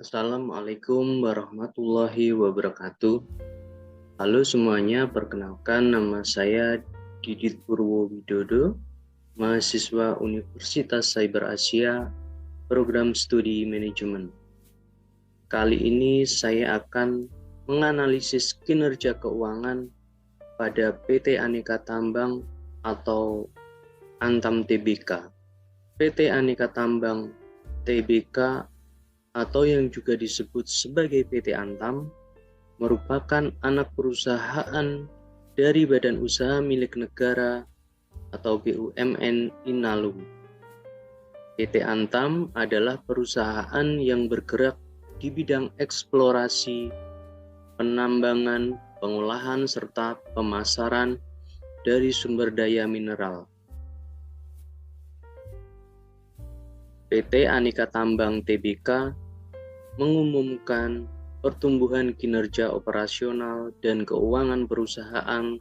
Assalamualaikum warahmatullahi wabarakatuh. Halo semuanya, perkenalkan nama saya Didit Purwo Widodo, mahasiswa Universitas Cyber Asia, program studi manajemen. Kali ini saya akan menganalisis kinerja keuangan pada PT Aneka Tambang atau Antam Tbk. PT Aneka Tambang Tbk atau yang juga disebut sebagai PT Antam merupakan anak perusahaan dari Badan Usaha Milik Negara atau BUMN Inalum. PT Antam adalah perusahaan yang bergerak di bidang eksplorasi, penambangan, pengolahan, serta pemasaran dari sumber daya mineral. PT Aneka Tambang Tbk mengumumkan pertumbuhan kinerja operasional dan keuangan perusahaan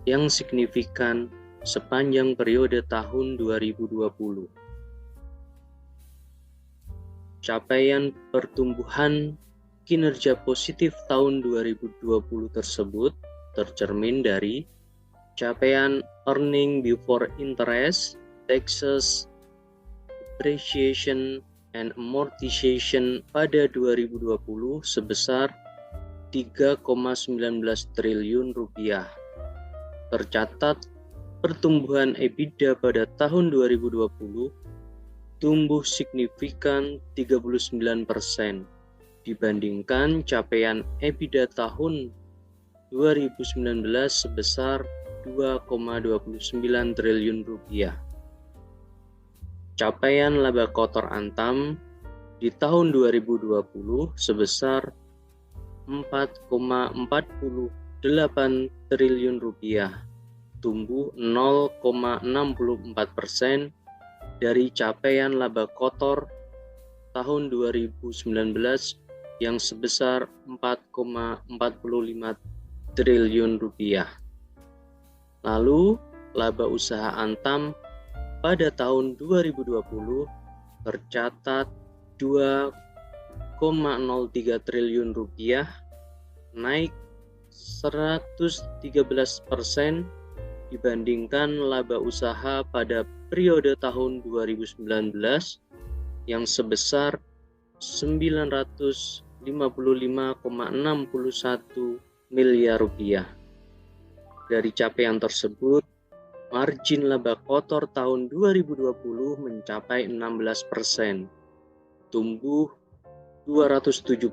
yang signifikan sepanjang periode tahun 2020. Capaian pertumbuhan kinerja positif tahun 2020 tersebut tercermin dari capaian earning before interest, taxes, depreciation, and amortization pada 2020 sebesar 3,19 triliun rupiah. Tercatat pertumbuhan EBITDA pada tahun 2020 tumbuh signifikan 39% dibandingkan capaian EBITDA tahun 2019 sebesar 2,29 triliun rupiah. Capaian laba kotor Antam di tahun 2020 sebesar 4,48 triliun rupiah, tumbuh 0,64% dari capaian laba kotor tahun 2019 yang sebesar 4,45 triliun rupiah. Lalu, laba usaha Antam pada tahun 2020 tercatat 2,03 triliun rupiah, naik 113% dibandingkan laba usaha pada periode tahun 2019 yang sebesar 955,61 miliar rupiah. Dari capaian tersebut, margin laba kotor tahun 2020 mencapai 16%, tumbuh 275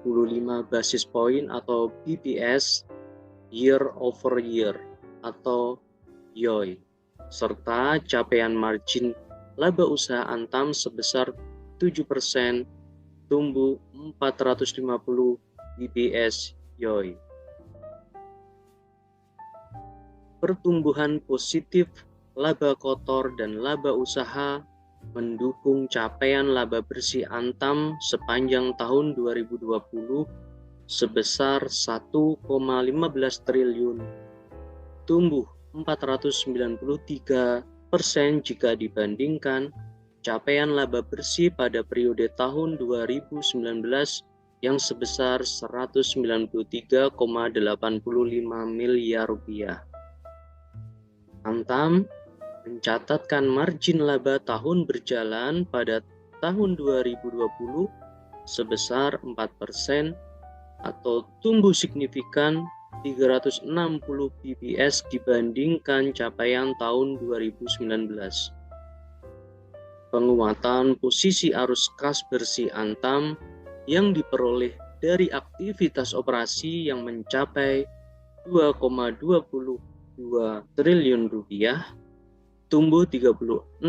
basis poin atau BPS year over year atau YOY, serta capaian margin laba usaha Antam sebesar 7%, tumbuh 450 BPS YOY. Pertumbuhan positif laba kotor dan laba usaha mendukung capaian laba bersih Antam sepanjang tahun 2020 sebesar 1,15 triliun, tumbuh 493% jika dibandingkan capaian laba bersih pada periode tahun 2019 yang sebesar 193,85 miliar rupiah. Antam mencatatkan margin laba tahun berjalan pada tahun 2020 sebesar 4% atau tumbuh signifikan 360 BPS dibandingkan capaian tahun 2019. Penguatan posisi arus kas bersih Antam yang diperoleh dari aktivitas operasi yang mencapai 2,22 triliun rupiah, tumbuh 36%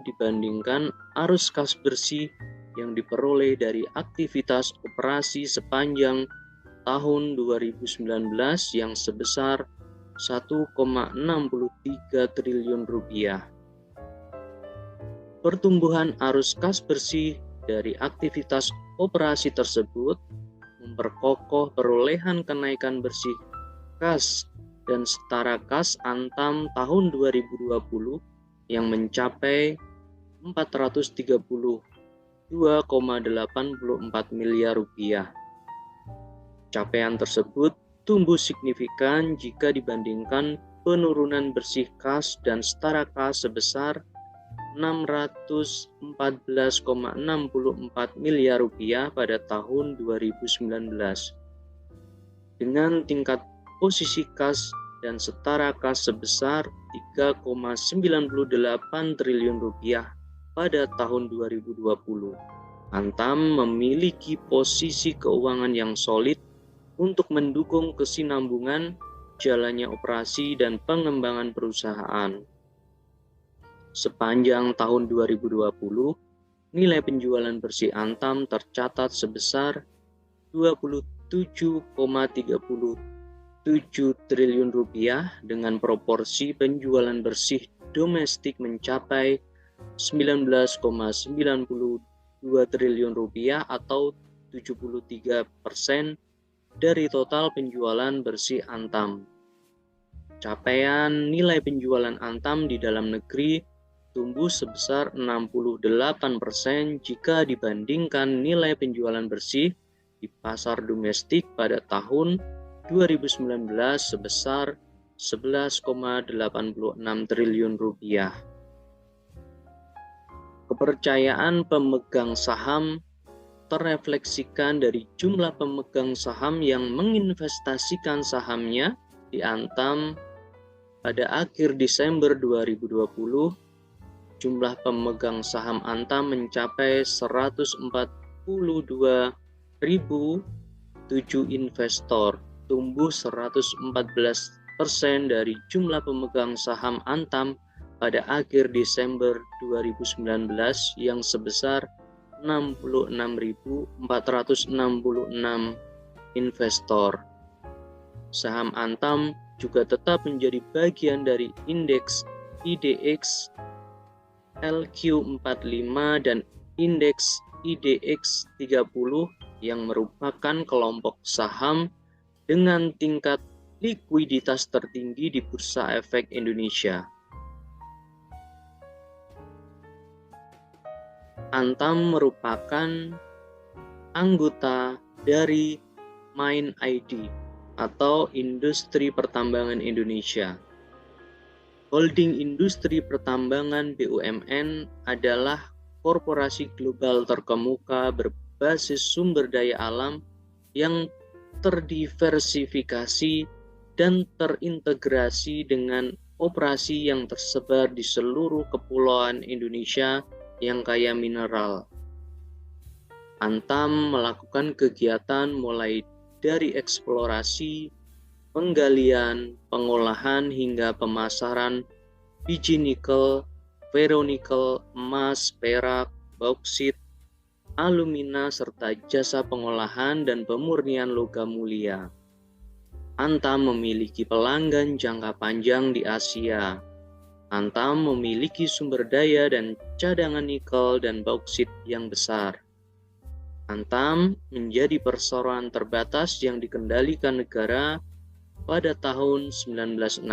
dibandingkan arus kas bersih yang diperoleh dari aktivitas operasi sepanjang tahun 2019 yang sebesar 1,63 triliun rupiah. Pertumbuhan arus kas bersih dari aktivitas operasi tersebut memperkokoh perolehan kenaikan bersih kas dan setara kas Antam tahun 2020 yang mencapai 432,84 miliar rupiah. Capaian tersebut tumbuh signifikan jika dibandingkan penurunan bersih kas dan setara kas sebesar 614,64 miliar rupiah pada tahun 2019. Dengan tingkat posisi kas dan setara kas sebesar 3,98 triliun rupiah pada tahun 2020. Antam memiliki posisi keuangan yang solid untuk mendukung kesinambungan jalannya operasi dan pengembangan perusahaan. Sepanjang tahun 2020, nilai penjualan bersih Antam tercatat sebesar 27,37 triliun rupiah dengan proporsi penjualan bersih domestik mencapai 19,92 triliun rupiah atau 73% dari total penjualan bersih Antam. Capaian nilai penjualan Antam di dalam negeri tumbuh sebesar 68% jika dibandingkan nilai penjualan bersih di pasar domestik pada tahun 2019 sebesar 11,86 triliun rupiah. Kepercayaan pemegang saham terrefleksikan dari jumlah pemegang saham yang menginvestasikan sahamnya di Antam pada akhir Desember 2020. Jumlah pemegang saham Antam mencapai 142.007 investor, tumbuh 114% dari jumlah pemegang saham Antam pada akhir Desember 2019 yang sebesar 66.466 investor. Saham Antam juga tetap menjadi bagian dari indeks IDX LQ45 dan indeks IDX 30 yang merupakan kelompok saham dengan tingkat likuiditas tertinggi di Bursa Efek Indonesia. Antam merupakan anggota dari MindID atau Industri Pertambangan Indonesia. Holding Industri Pertambangan BUMN adalah korporasi global terkemuka berbasis sumber daya alam yang terdiversifikasi dan terintegrasi dengan operasi yang tersebar di seluruh kepulauan Indonesia yang kaya mineral. Antam melakukan kegiatan mulai dari eksplorasi, penggalian, pengolahan hingga pemasaran biji nikel, ferronikel, emas, perak, bauksit, alumina serta jasa pengolahan dan pemurnian logam mulia. Antam memiliki pelanggan jangka panjang di Asia. Antam memiliki sumber daya dan cadangan nikel dan bauksit yang besar. Antam menjadi perseroan terbatas yang dikendalikan negara pada tahun 1968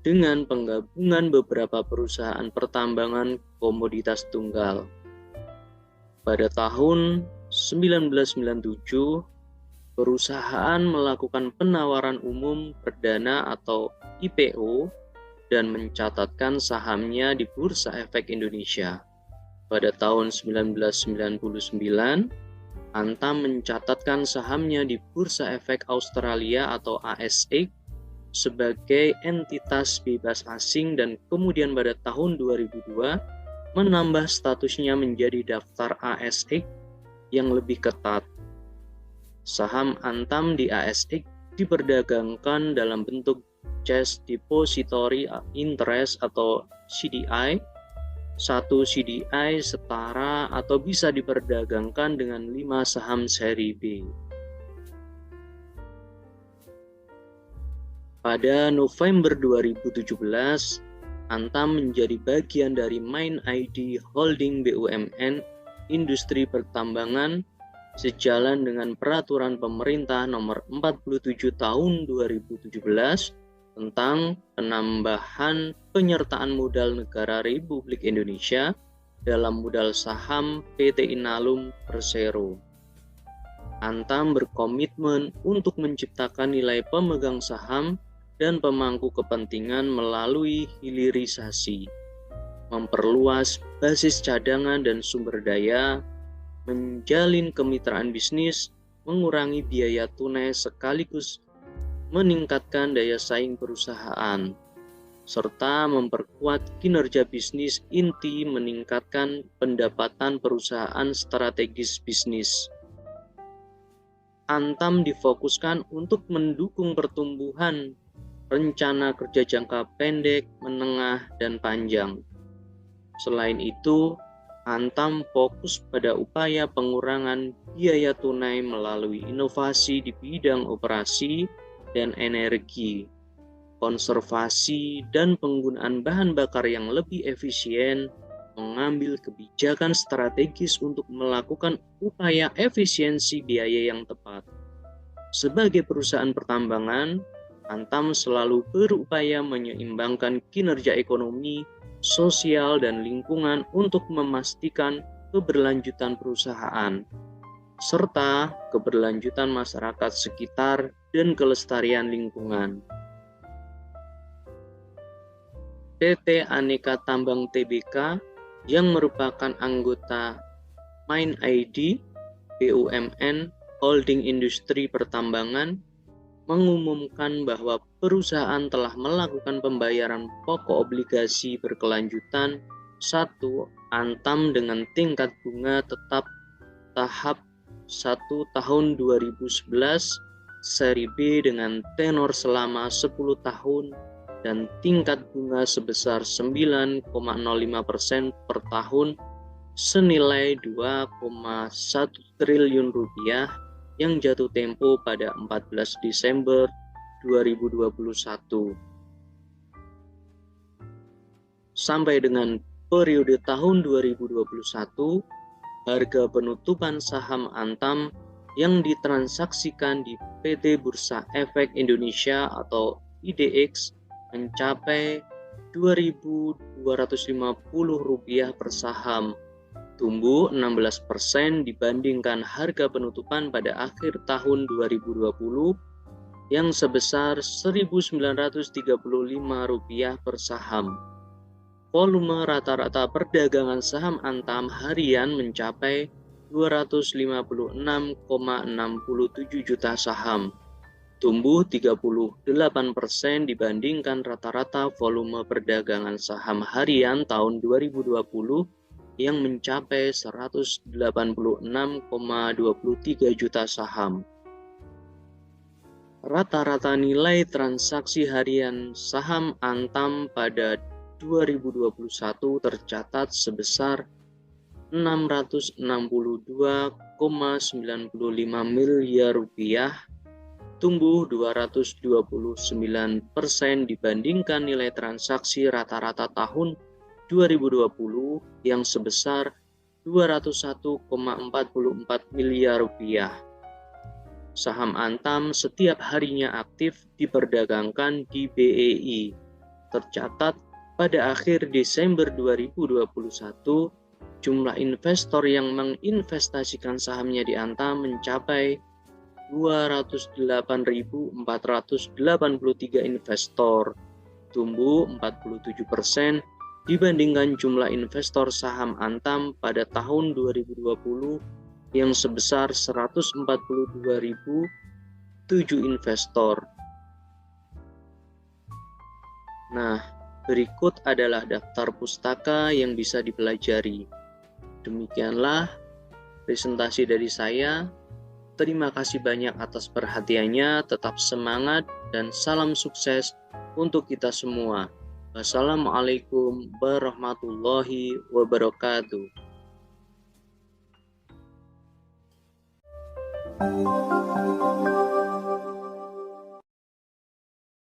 dengan penggabungan beberapa perusahaan pertambangan komoditas tunggal. Pada tahun 1997, perusahaan melakukan penawaran umum perdana atau IPO dan mencatatkan sahamnya di Bursa Efek Indonesia. Pada tahun 1999, Antam mencatatkan sahamnya di Bursa Efek Australia atau ASX sebagai entitas bebas asing dan kemudian pada tahun 2002 menambah statusnya menjadi daftar ASX yang lebih ketat. Saham Antam di ASX diperdagangkan dalam bentuk Cash Depository Interest atau CDI. Satu CDI setara atau bisa diperdagangkan dengan 5 saham seri B. Pada November 2017, Antam menjadi bagian dari MindID Holding BUMN Industri Pertambangan sejalan dengan Peraturan Pemerintah Nomor 47 Tahun 2017 tentang penambahan penyertaan modal negara Republik Indonesia dalam modal saham PT Inalum Persero. Antam berkomitmen untuk menciptakan nilai pemegang saham dan pemangku kepentingan melalui hilirisasi, memperluas basis cadangan dan sumber daya, menjalin kemitraan bisnis, mengurangi biaya tunai sekaligus meningkatkan daya saing perusahaan, serta memperkuat kinerja bisnis inti meningkatkan pendapatan perusahaan strategis bisnis. Antam difokuskan untuk mendukung pertumbuhan rencana kerja jangka pendek, menengah, dan panjang. Selain itu, Antam fokus pada upaya pengurangan biaya tunai melalui inovasi di bidang operasi dan energi, konservasi, dan penggunaan bahan bakar yang lebih efisien, mengambil kebijakan strategis untuk melakukan upaya efisiensi biaya yang tepat. Sebagai perusahaan pertambangan, Antam selalu berupaya menyeimbangkan kinerja ekonomi, sosial, dan lingkungan untuk memastikan keberlanjutan perusahaan, serta keberlanjutan masyarakat sekitar dan kelestarian lingkungan. PT Aneka Tambang Tbk yang merupakan anggota MindID BUMN Holding Industri Pertambangan mengumumkan bahwa perusahaan telah melakukan pembayaran pokok obligasi berkelanjutan 1 Antam dengan tingkat bunga tetap tahap 1 tahun 2011 seri B dengan tenor selama 10 tahun dan tingkat bunga sebesar 9,05% per tahun senilai 2,1 triliun rupiah yang jatuh tempo pada 14 Desember 2021. Sampai dengan periode tahun 2021, harga penutupan saham Antam yang ditransaksikan di PT Bursa Efek Indonesia atau IDX mencapai Rp2.250 per saham, tumbuh 16% dibandingkan harga penutupan pada akhir tahun 2020 yang sebesar Rp1.935 per saham. Volume rata-rata perdagangan saham Antam harian mencapai 256,67 juta saham, tumbuh 38% dibandingkan rata-rata volume perdagangan saham harian tahun 2020 yang mencapai 186,23 juta saham. Rata-rata nilai transaksi harian saham Antam pada 2021 tercatat sebesar Rp662,95 miliar, tumbuh 229% dibandingkan nilai transaksi rata-rata tahun 2020 yang sebesar Rp201,44 miliar. Saham Antam setiap harinya aktif diperdagangkan di BEI. Tercatat pada akhir Desember 2021, jumlah investor yang menginvestasikan sahamnya di Antam mencapai 208.483 investor, tumbuh 47% dibandingkan jumlah investor saham Antam pada tahun 2020 yang sebesar 142.007 investor. Nah, berikut adalah daftar pustaka yang bisa dipelajari. Demikianlah presentasi dari saya. Terima kasih banyak atas perhatiannya, tetap semangat dan salam sukses untuk kita semua. Wassalamualaikum warahmatullahi wabarakatuh.